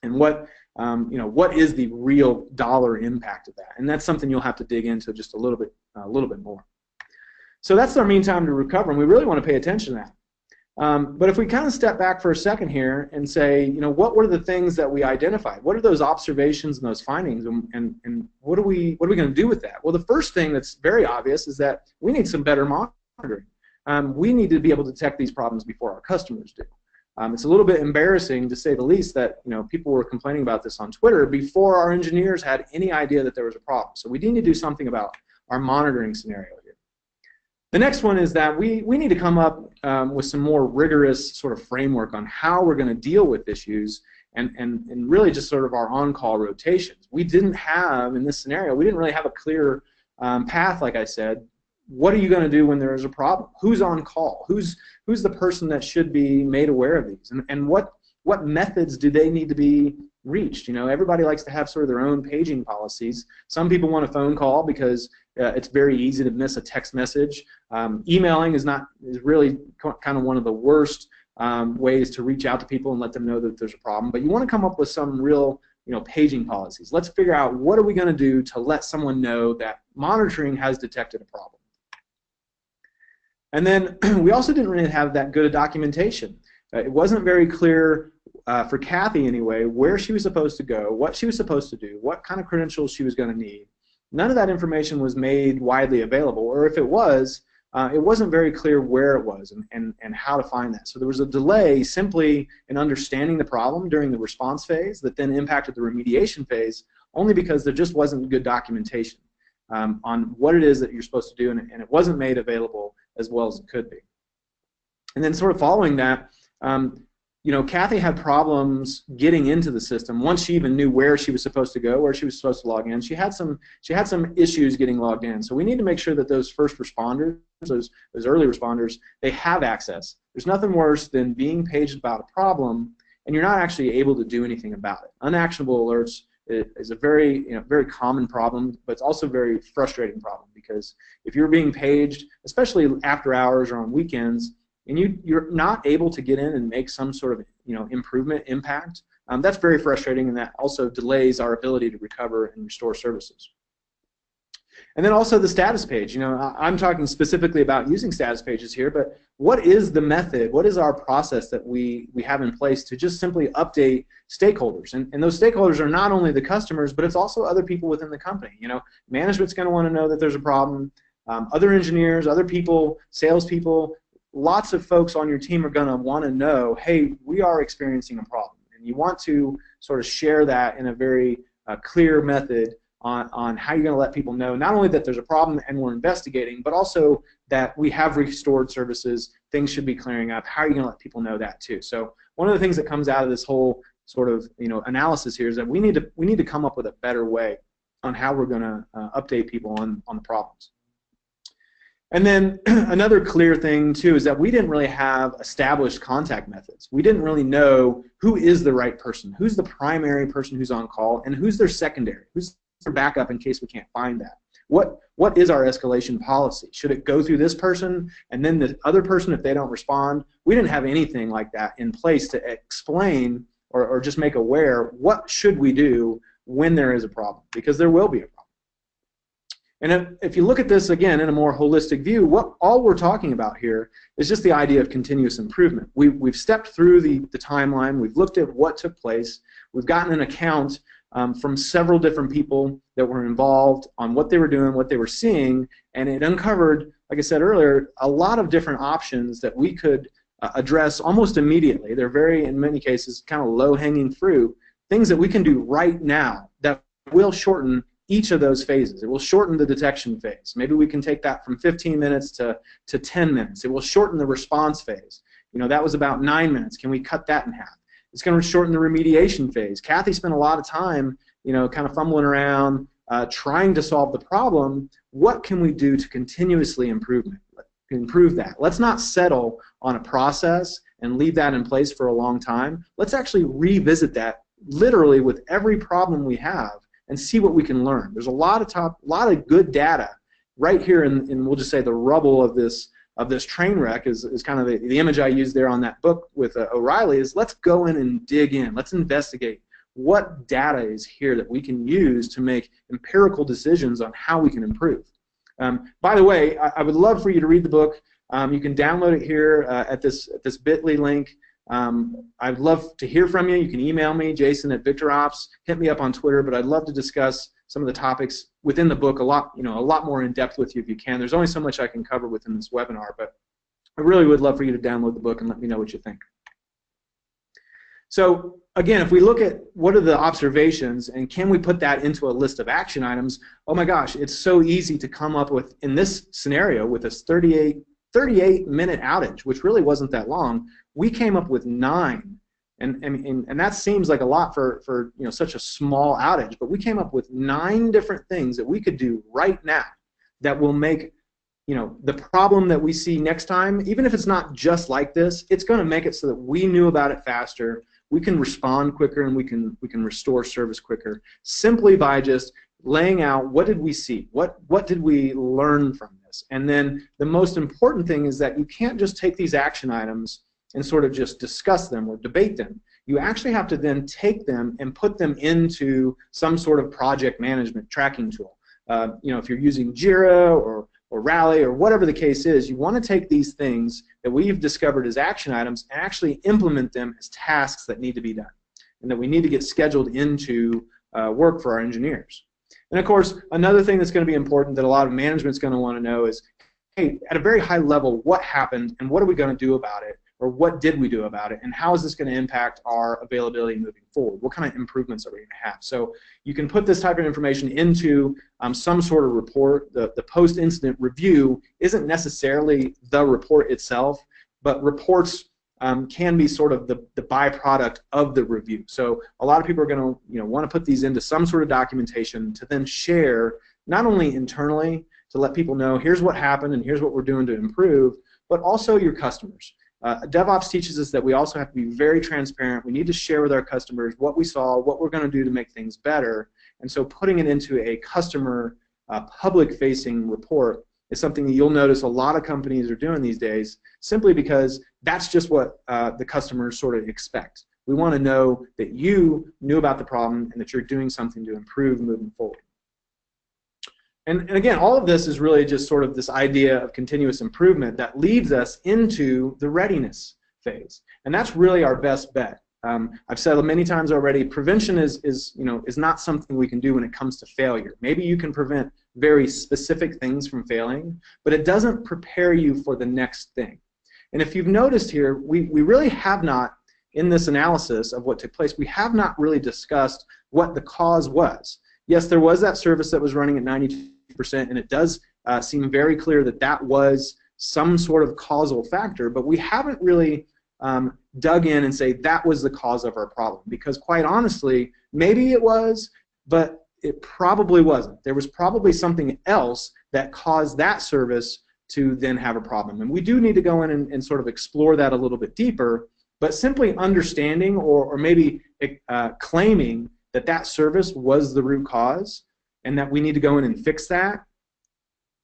and what is the real dollar impact of that? And that's something you'll have to dig into just a little bit more. So that's our mean time to recover, and we really want to pay attention to that. But if we kind of step back for a second here and say, what were the things that we identified? What are those observations and those findings, and what are we going to do with that? Well, the first thing that's very obvious is that we need some better monitoring. We need to be able to detect these problems before our customers do. It's a little bit embarrassing, to say the least, that people were complaining about this on Twitter before our engineers had any idea that there was a problem. So we need to do something about our monitoring scenario here. The next one is that we need to come up with some more rigorous sort of framework on how we're going to deal with issues and really just sort of our on-call rotations. We didn't have, in this scenario, we didn't really have a clear path, like I said. What are you going to do when there is a problem? Who's on call? Who's the person that should be made aware of these? And what methods do they need to be reached? Everybody likes to have sort of their own paging policies. Some people want a phone call because it's very easy to miss a text message. Emailing is really kind of one of the worst ways to reach out to people and let them know that there's a problem. But you want to come up with some real paging policies. Let's figure out what are we going to do to let someone know that monitoring has detected a problem. And then we also didn't really have that good a documentation. It wasn't very clear for Kathy anyway where she was supposed to go, what she was supposed to do, what kind of credentials she was going to need. none of that information was made widely available, or if it wasn't very clear where it was and how to find that. So there was a delay simply in understanding the problem during the response phase that then impacted the remediation phase, only because there just wasn't good documentation on what it is that you're supposed to do, and it wasn't made available as well as it could be. And then sort of following that, Kathy had problems getting into the system once she even knew where she was supposed to go, where she was supposed to log in. She had some issues getting logged in. So we need to make sure that those first responders, those early responders, they have access. There's nothing worse than being paged about a problem and you're not actually able to do anything about it. Unactionable alerts is a very common problem, but it's also a very frustrating problem, because if you're being paged, especially after hours or on weekends, and you're not able to get in and make some sort of improvement impact, that's very frustrating, and that also delays our ability to recover and restore services. And then also the status page. I'm talking specifically about using status pages here, but what is the method, what is our process that we have in place to just simply update stakeholders? And those stakeholders are not only the customers, but it's also other people within the company. Management's going to want to know that there's a problem. Other engineers, other people, salespeople, lots of folks on your team are going to want to know, hey, we are experiencing a problem. And you want to sort of share that in a very clear method on how you're going to let people know not only that there's a problem and we're investigating, but also that we have restored services, things should be clearing up. How are you going to let people know that too? So one of the things that comes out of this whole sort of analysis here is that we need to come up with a better way on how we're going to update people on the problems. And then another clear thing too is that we didn't really have established contact methods. We didn't really know who is the right person, who's the primary person who's on call, and who's their secondary, who's their backup in case we can't find that. What is our escalation policy? Should it go through this person and then the other person if they don't respond? We didn't have anything like that in place to explain or just make aware what should we do when there is a problem, because there will be a problem. And if you look at this again in a more holistic view, all we're talking about here is just the idea of continuous improvement. We've stepped through the timeline, we've looked at what took place, we've gotten an account from several different people that were involved on what they were doing, what they were seeing, and it uncovered, like I said earlier, a lot of different options that we could address almost immediately. They're very, in many cases, kind of low-hanging fruit, things that we can do right now that will shorten each of those phases. It will shorten the detection phase. Maybe we can take that from 15 minutes to 10 minutes. It will shorten the response phase. That was about 9 minutes. Can we cut that in half? It's going to shorten the remediation phase. Kathy spent a lot of time, kind of fumbling around, trying to solve the problem. What can we do to continuously improve that? Let's not settle on a process and leave that in place for a long time. Let's actually revisit that literally with every problem we have and see what we can learn. There's a lot of good data right here in we'll just say the rubble of this train wreck is kind of the image I used there on that book with O'Reilly is let's go in and dig in. Let's investigate what data is here that we can use to make empirical decisions on how we can improve. By the way, I would love for you to read the book. You can download it here at this bit.ly link. I'd love to hear from you. You can email me, Jason@VictorOps. Hit me up on Twitter, but I'd love to discuss some of the topics within the book a lot more in depth with you if you can. There's only so much I can cover within this webinar, but I really would love for you to download the book and let me know what you think. So again, if we look at what are the observations and can we put that into a list of action items, oh my gosh, it's so easy to come up with, in this scenario, with this 38-minute outage, which really wasn't that long, we came up with 9. And that seems like a lot for such a small outage, but we came up with 9 different things that we could do right now that will make the problem that we see next time, even if it's not just like this, it's going to make it so that we knew about it faster, we can respond quicker, and we can restore service quicker simply by just laying out what did we see, what did we learn from this. And then the most important thing is that you can't just take these action items and sort of just discuss them or debate them. You actually have to then take them and put them into some sort of project management tracking tool. If you're using Jira or Rally or whatever the case is, you want to take these things that we've discovered as action items and actually implement them as tasks that need to be done and that we need to get scheduled into work for our engineers. And of course, another thing that's going to be important that a lot of management's going to want to know is, hey, at a very high level, what happened and what are we going to do about it? Or what did we do about it? And how is this going to impact our availability moving forward? What kind of improvements are we going to have? So you can put this type of information into some sort of report. The post-incident review isn't necessarily the report itself, but reports can be sort of the byproduct of the review. So a lot of people are going to want to put these into some sort of documentation to then share, not only internally to let people know here's what happened and here's what we're doing to improve, but also your customers. DevOps teaches us that we also have to be very transparent. We need to share with our customers what we saw, what we're going to do to make things better. And so putting it into a customer public-facing report is something that you'll notice a lot of companies are doing these days, simply because that's just what the customers sort of expect. We want to know that you knew about the problem and that you're doing something to improve moving forward. And again, all of this is really just sort of this idea of continuous improvement that leads us into the readiness phase. And that's really our best bet. I've said many times already, prevention is not something we can do when it comes to failure. Maybe you can prevent very specific things from failing, but it doesn't prepare you for the next thing. And if you've noticed here, we really have not, in this analysis of what took place, we have not really discussed what the cause was. Yes, there was that service that was running at 92%, and it does seem very clear that that was some sort of causal factor, but we haven't really dug in and say that was the cause of our problem, because quite honestly, maybe it was, but it probably wasn't. There was probably something else that caused that service to then have a problem, and we do need to go in and sort of explore that a little bit deeper, but simply understanding or maybe claiming that that service was the root cause and that we need to go in and fix that,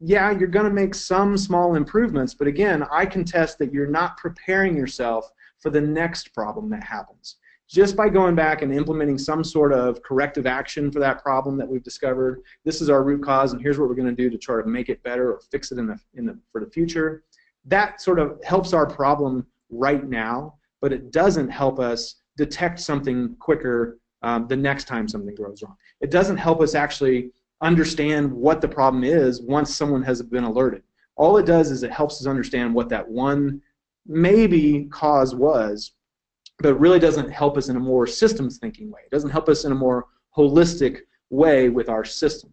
yeah, you're going to make some small improvements, but again, I contest that you're not preparing yourself for the next problem that happens. Just by going back and implementing some sort of corrective action for that problem that we've discovered, this is our root cause and here's what we're going to do to try to make it better or fix it for the future, that sort of helps our problem right now, but it doesn't help us detect something quicker the next time something goes wrong. It doesn't help us actually understand what the problem is once someone has been alerted. All it does is it helps us understand what that one maybe cause was, but it really doesn't help us in a more systems thinking way. It doesn't help us in a more holistic way with our system.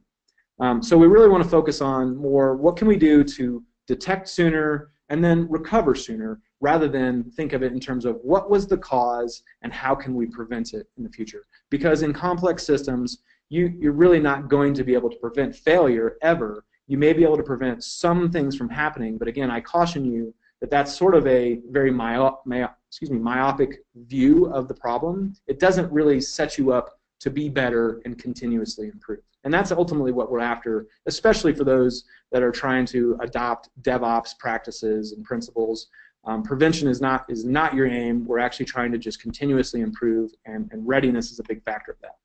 So we really want to focus on more what can we do to detect sooner and then recover sooner, rather than think of it in terms of what was the cause and how can we prevent it in the future. Because in complex systems, you're really not going to be able to prevent failure ever. You may be able to prevent some things from happening, but again, I caution you that that's sort of a very myopic view of the problem. It doesn't really set you up to be better and continuously improve. And that's ultimately what we're after, especially for those that are trying to adopt DevOps practices and principles. Prevention is not your aim. We're actually trying to just continuously improve, and readiness is a big factor of that.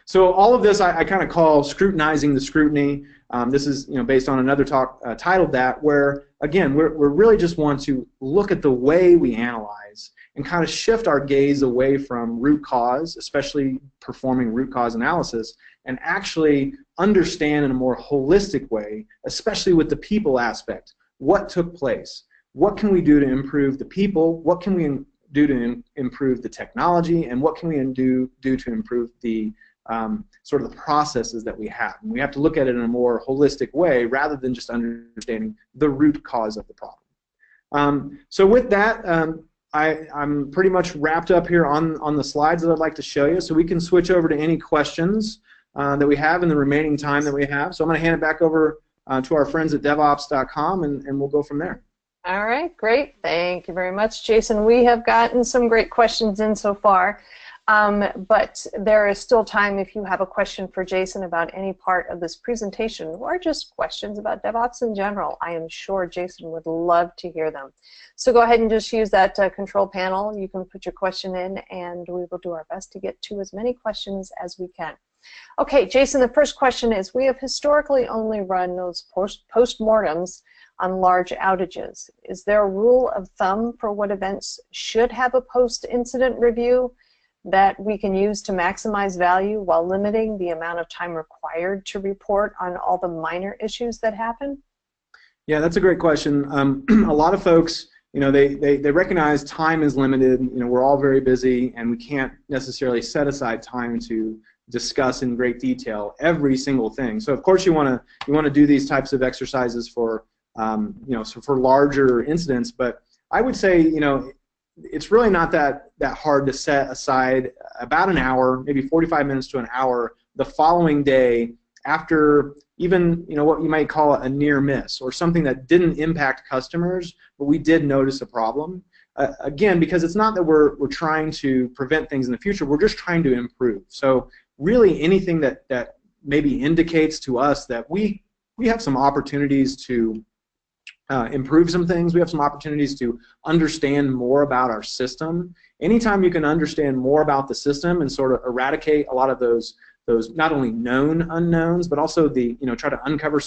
So all of this I kind of call scrutinizing the scrutiny. This is based on another talk titled that, where again we're really just want to look at the way we analyze and kind of shift our gaze away from root cause, especially performing root cause analysis, and actually understand in a more holistic way, especially with the people aspect, what took place. What can we do to improve the people? What can we do to improve the technology? And what can we do to improve the sort of the processes that we have? And we have to look at it in a more holistic way rather than just understanding the root cause of the problem. So with that, I'm pretty much wrapped up here on the slides that I'd like to show you. So we can switch over to any questions that we have in the remaining time that we have. So I'm going to hand it back over to our friends at devops.com, and we'll go from there. All right, great. Thank you very much, Jason. We have gotten some great questions in so far, but there is still time if you have a question for Jason about any part of this presentation or just questions about DevOps in general. I am sure Jason would love to hear them. So go ahead and just use that control panel. You can put your question in, and we will do our best to get to as many questions as we can. Okay, Jason, the first question is, we have historically only run those post-mortems on large outages. Is there a rule of thumb for what events should have a post-incident review? that we can use to maximize value while limiting the amount of time required to report on all the minor issues that happen? Yeah, that's a great question. A lot of folks, they recognize time is limited. We're all very busy, and we can't necessarily set aside time to discuss in great detail every single thing. So of course you want to do these types of exercises for so for larger incidents. But I would say it's really not that hard to set aside about an hour, maybe 45 minutes to an hour the following day after even what you might call a near miss or something that didn't impact customers, but we did notice a problem. Again, because it's not that we're trying to prevent things in the future, we're just trying to improve. So really anything that maybe indicates to us that we have some opportunities to improve some things, we have some opportunities to understand more about our system. Anytime you can understand more about the system and sort of eradicate a lot of those not only known unknowns, but also try to uncover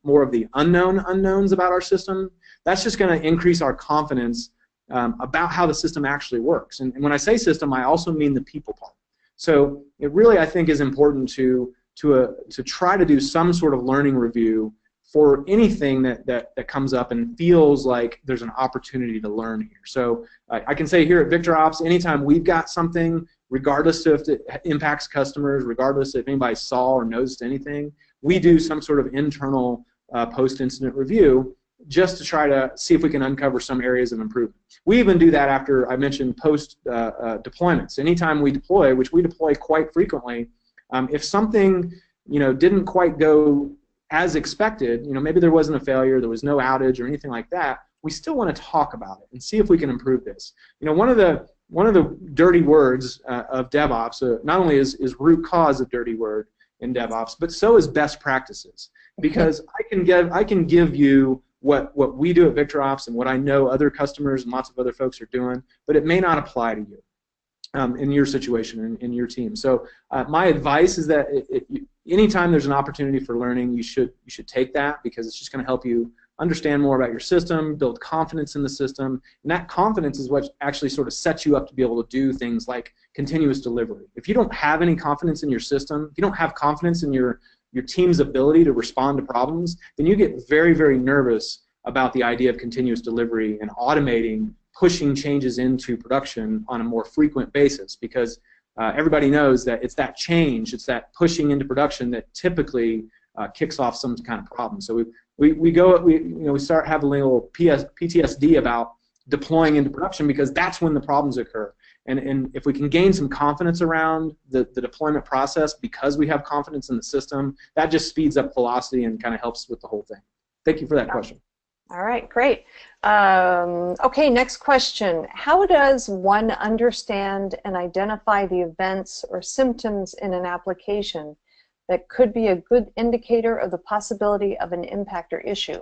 more of the unknown unknowns about our system, that's just going to increase our confidence about how the system actually works. And when I say system, I also mean the people part. So it really, I think, is important to try to do some sort of learning review for anything that comes up and feels like there's an opportunity to learn here. So I can say here at VictorOps, anytime we've got something, regardless if it impacts customers, regardless if anybody saw or noticed anything, we do some sort of internal post-incident review just to try to see if we can uncover some areas of improvement. We even do that after I mentioned post-deployments. Anytime we deploy, which we deploy quite frequently, if something didn't quite go as expected, maybe there wasn't a failure, there was no outage or anything like that, we still want to talk about it and see if we can improve this. One of the dirty words of DevOps, not only is root cause a dirty word in DevOps, but so is best practices. Because I can give you what we do at VictorOps and what I know other customers and lots of other folks are doing, but it may not apply to you in your situation, in your team. So my advice is that anytime there's an opportunity for learning, you should take that, because it's just going to help you understand more about your system, build confidence in the system, and that confidence is what actually sort of sets you up to be able to do things like continuous delivery. If you don't have any confidence in your system, if you don't have confidence in your team's ability to respond to problems, then you get very, very nervous about the idea of continuous delivery and automating, pushing changes into production on a more frequent basis, because everybody knows that it's that change, it's that pushing into production that typically kicks off some kind of problem. So we start having a little PTSD about deploying into production, because that's when the problems occur. And if we can gain some confidence around the deployment process because we have confidence in the system, that just speeds up velocity and kind of helps with the whole thing. Thank you for that question. All right, great. Okay, next question. How does one understand and identify the events or symptoms in an application that could be a good indicator of the possibility of an impact or issue?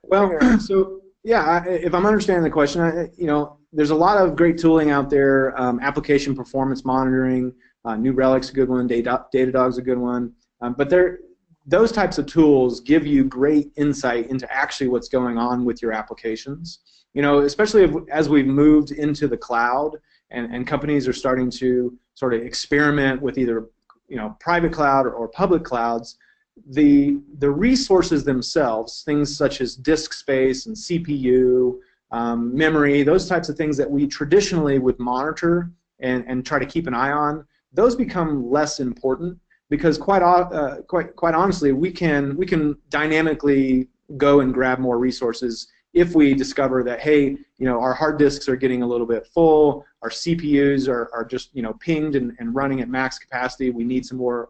Well, so yeah, if I'm understanding the question, there's a lot of great tooling out there. Application performance monitoring, New Relic's a good one, Datadog's a good one, but those types of tools give you great insight into actually what's going on with your applications. Especially as we've moved into the cloud and companies are starting to sort of experiment with either private cloud or public clouds, the resources themselves, things such as disk space and CPU, memory, those types of things that we traditionally would monitor and try to keep an eye on, those become less important, because quite honestly, we can dynamically go and grab more resources if we discover that, hey, our hard disks are getting a little bit full, our CPUs are just pinged and running at max capacity. We need some more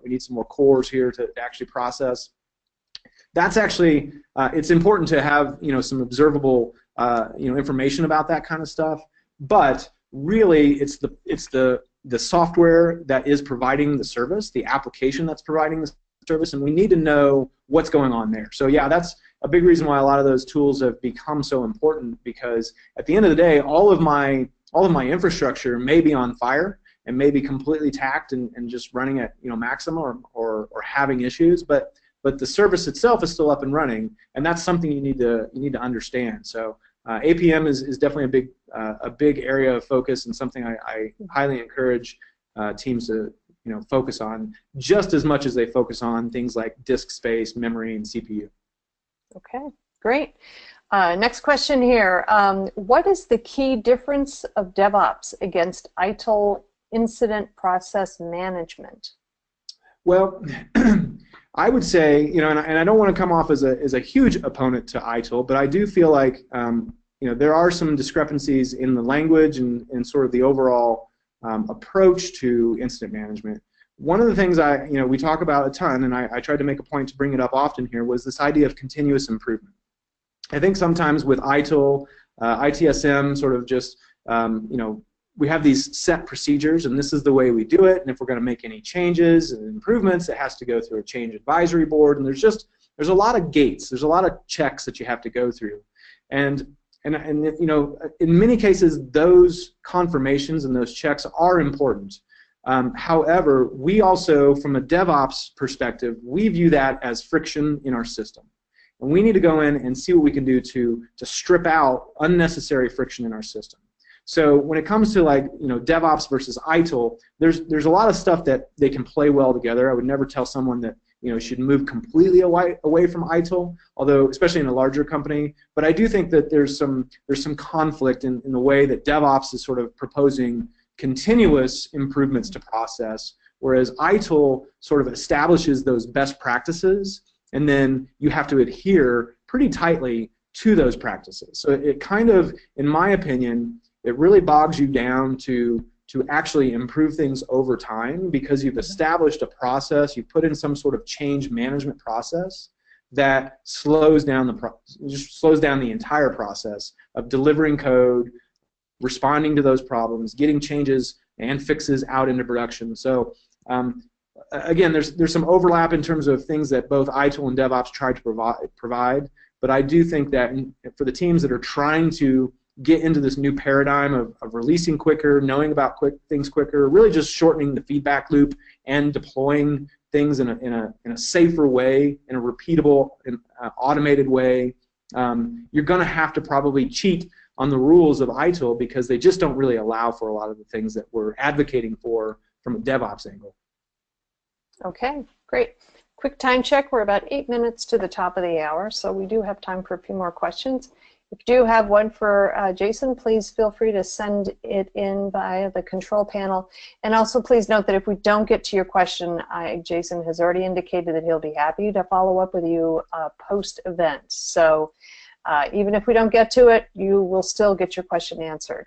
cores here to actually process. That's actually it's important to have some observable information about that kind of stuff. But really, it's the software that is providing the service, the application that's providing the service, and we need to know what's going on there. So yeah, that's a big reason why a lot of those tools have become so important, because at the end of the day, all of my infrastructure may be on fire and may be completely tacked and just running at maximum or having issues, but the service itself is still up and running, and that's something you need to understand. So APM is definitely a big area of focus and something I highly encourage teams to focus on just as much as they focus on things like disk space, memory, and CPU. Okay, great. Next question here. What is the key difference of DevOps against ITIL incident process management? Well, I would say, and I don't want to come off as a huge opponent to ITIL, but I do feel like, there are some discrepancies in the language and sort of the overall approach to incident management. One of the things we talk about a ton, and I tried to make a point to bring it up often here, was this idea of continuous improvement. I think sometimes with ITIL, ITSM, sort of just, we have these set procedures, and this is the way we do it. And if we're going to make any changes and improvements, it has to go through a change advisory board. And there's a lot of gates. There's a lot of checks that you have to go through. And in many cases, those confirmations and those checks are important. However, we also, from a DevOps perspective, we view that as friction in our system. And we need to go in and see what we can do to strip out unnecessary friction in our system. So when it comes to DevOps versus ITIL, there's a lot of stuff that they can play well together. I would never tell someone that should move completely away from ITIL, although especially in a larger company. But I do think that there's some conflict in the way that DevOps is sort of proposing continuous improvements to process, whereas ITIL sort of establishes those best practices, and then you have to adhere pretty tightly to those practices. So it kind of, in my opinion, it really bogs you down to actually improve things over time, because you've established a process, you put in some sort of change management process that slows down the entire process of delivering code, responding to those problems, getting changes and fixes out into production. So again, there's some overlap in terms of things that both ITIL and DevOps try to provide, but I do think that for the teams that are trying to get into this new paradigm of releasing quicker, knowing about things quicker, really just shortening the feedback loop and deploying things in a safer way, in a repeatable and automated way, you're going to have to probably cheat on the rules of ITIL, because they just don't really allow for a lot of the things that we're advocating for from a DevOps angle. Okay, great. Quick time check. We're about 8 minutes to the top of the hour, so we do have time for a few more questions. If you do have one for Jason, please feel free to send it in via the control panel. And also please note that if we don't get to your question, Jason has already indicated that he'll be happy to follow up with you post-event. So even if we don't get to it, you will still get your question answered.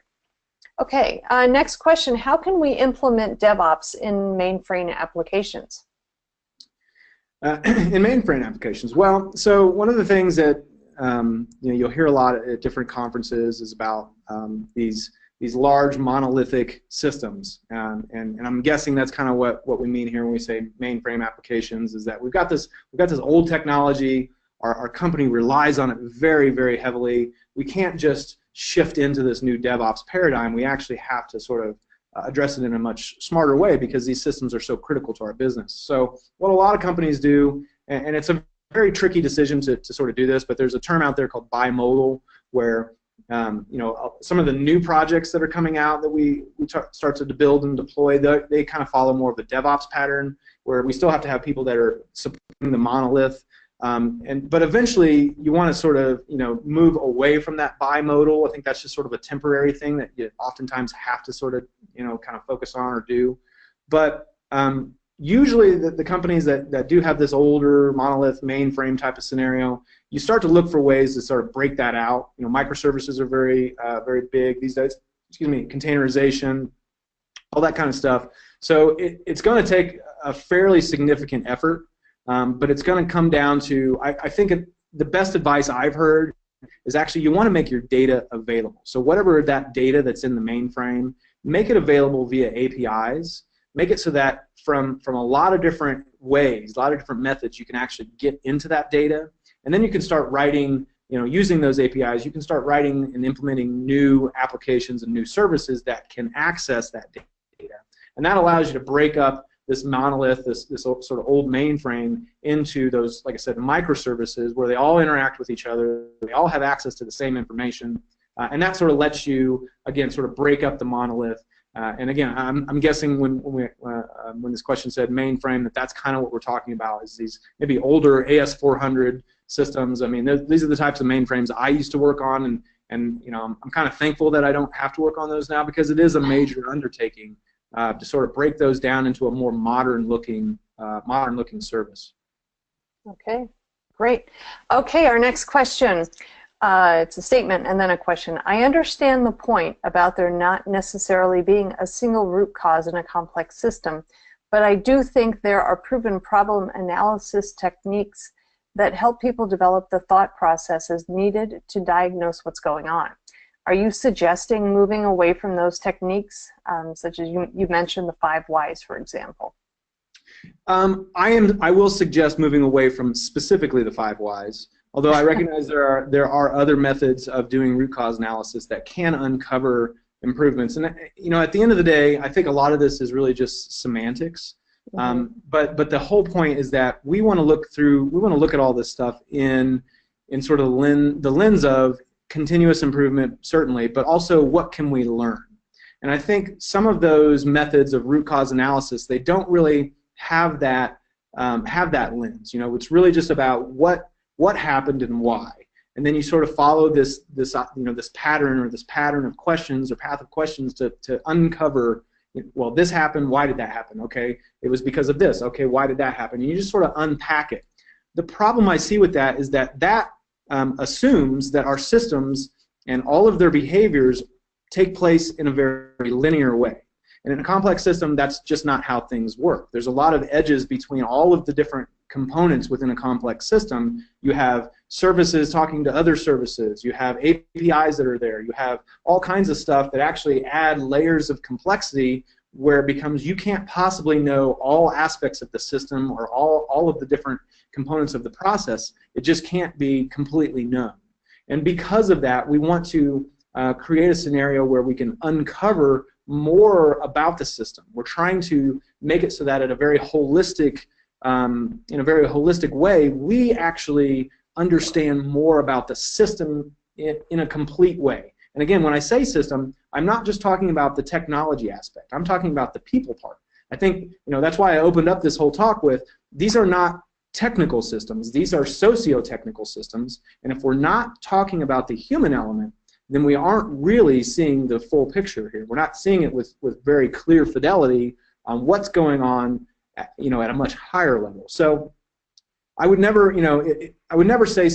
Okay, next question. How can we implement DevOps in mainframe applications? In mainframe applications, well, so one of the things that you'll hear a lot at different conferences is about these large monolithic systems, and I'm guessing that's kind of what we mean here when we say mainframe applications, is that we've got this old technology. Our company relies on it very, very heavily. We can't just shift into this new DevOps paradigm. We actually have to sort of address it in a much smarter way, because these systems are so critical to our business. So what a lot of companies do, and it's a very tricky decision to sort of do this, but there's a term out there called bimodal, where some of the new projects that are coming out that we start to build and deploy, they kind of follow more of the DevOps pattern, where we still have to have people that are supporting the monolith, but eventually you want to sort of move away from that bimodal. I think that's just sort of a temporary thing that you oftentimes have to sort of kind of focus on or do, but usually the companies that do have this older monolith mainframe type of scenario, you start to look for ways to sort of break that out. Microservices are very big these days. Excuse me, containerization, all that kind of stuff. So it's going to take a fairly significant effort, but it's going to come down to, I think the best advice I've heard is actually you want to make your data available. So whatever that data that's in the mainframe, make it available via APIs. Make it so that from a lot of different ways, a lot of different methods, you can actually get into that data, and then you can start writing, using those APIs, you can start writing and implementing new applications and new services that can access that data. And that allows you to break up this monolith, this sort of old mainframe, into those, like I said, microservices where they all interact with each other, they all have access to the same information, and that sort of lets you, again, sort of break up the monolith. And again, I'm guessing when this question said mainframe, that's kind of what we're talking about, is these maybe older AS400 systems. I mean, these are the types of mainframes I used to work on, and you know, I'm kind of thankful that I don't have to work on those now, because it is a major undertaking to sort of break those down into a more modern-looking service. Okay, great. Okay, our next question. It's a statement and then a question. I understand the point about there not necessarily being a single root cause in a complex system, but I do think there are proven problem analysis techniques that help people develop the thought processes needed to diagnose what's going on. Are you suggesting moving away from those techniques, such as you mentioned the 5 whys, for example? I will suggest moving away from specifically the 5 whys. Although I recognize there are other methods of doing root cause analysis that can uncover improvements, and you know, at the end of the day, I think a lot of this is really just semantics. But the whole point is that we want to look at all this stuff in sort of the lens of continuous improvement, certainly, but also what can we learn. And I think some of those methods of root cause analysis, they don't really have that lens. You know, it's really just about what happened and why, and then you sort of follow this pattern of questions or path of questions to uncover, well, this happened, why did that happen? Okay, it was because of this. Okay, why did that happen? And you just sort of unpack it. The problem I see with that is that assumes that our systems and all of their behaviors take place in a very linear way. And in a complex system, that's just not how things work. There's a lot of edges between all of the different components within a complex system. You have services talking to other services. You have APIs that are there. You have all kinds of stuff that actually add layers of complexity, where it becomes you can't possibly know all aspects of the system or all of the different components of the process. It just can't be completely known. And because of that, we want to create a scenario where we can uncover more about the system. We're trying to make it so that in a very holistic way, we actually understand more about the system in a complete way. And again, when I say system, I'm not just talking about the technology aspect. I'm talking about the people part. I think, you know, that's why I opened up this whole talk with, these are not technical systems. These are socio-technical systems. And if we're not talking about the human element, then we aren't really seeing the full picture here. We're not seeing it with very clear fidelity on what's going on, at a much higher level. So I would never, I would never say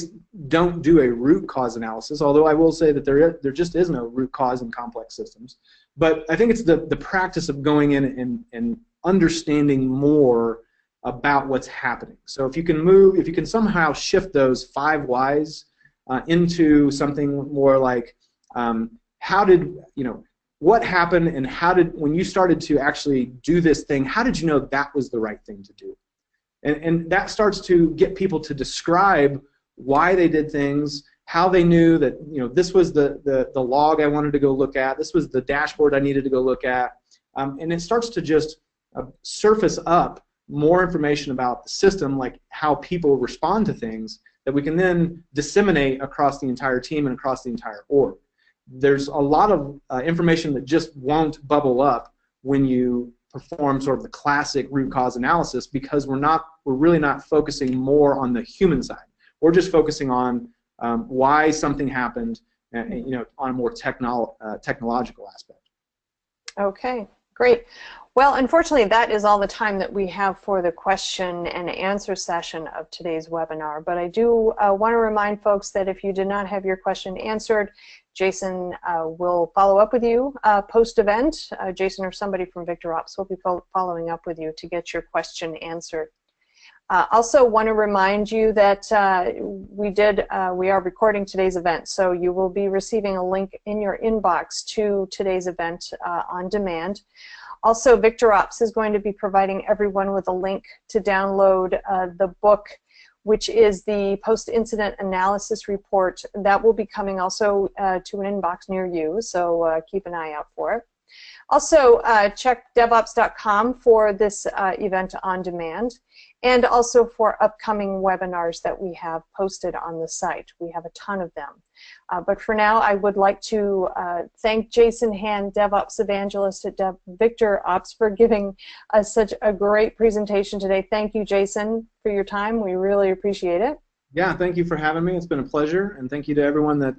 don't do a root cause analysis, although I will say that there just is no root cause in complex systems. But I think it's the practice of going in and understanding more about what's happening. So if you can somehow shift those 5 whys into something more like what happened, and when you started to actually do this thing, how did you know that was the right thing to do? And that starts to get people to describe why they did things, how they knew that, this was the log I wanted to go look at, this was the dashboard I needed to go look at, and it starts to just surface up more information about the system, like how people respond to things, that we can then disseminate across the entire team and across the entire org. There's a lot of information that just won't bubble up when you perform sort of the classic root cause analysis, because we're really not focusing more on the human side. We're just focusing on why something happened, on a more technological aspect. Okay, great. Well, unfortunately, that is all the time that we have for the question and answer session of today's webinar. But I do want to remind folks that if you did not have your question answered, Jason will follow up with you post-event. Jason or somebody from VictorOps will be following up with you to get your question answered. Also want to remind you that we are recording today's event, so you will be receiving a link in your inbox to today's event on demand. Also, VictorOps is going to be providing everyone with a link to download the book, which is the post-incident analysis report. That will be coming also to an inbox near you, so keep an eye out for it. Also, check devops.com for this event on demand, and also for upcoming webinars that we have posted on the site. We have a ton of them. But for now, I would like to thank Jason Hand, DevOps Evangelist at Victor Ops, for giving us such a great presentation today. Thank you, Jason, for your time. We really appreciate it. Yeah, thank you for having me. It's been a pleasure, and thank you to everyone that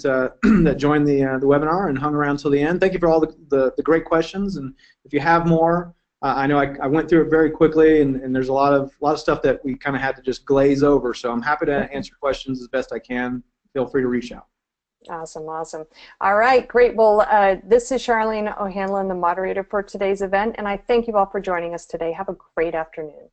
that joined the webinar and hung around till the end. Thank you for all the great questions, and if you have more, I know I went through it very quickly, and there's a lot of stuff that we kind of had to just glaze over. So I'm happy to answer questions as best I can. Feel free to reach out. Awesome, awesome. All right, great. Well, this is Charlene O'Hanlon, the moderator for today's event, and I thank you all for joining us today. Have a great afternoon.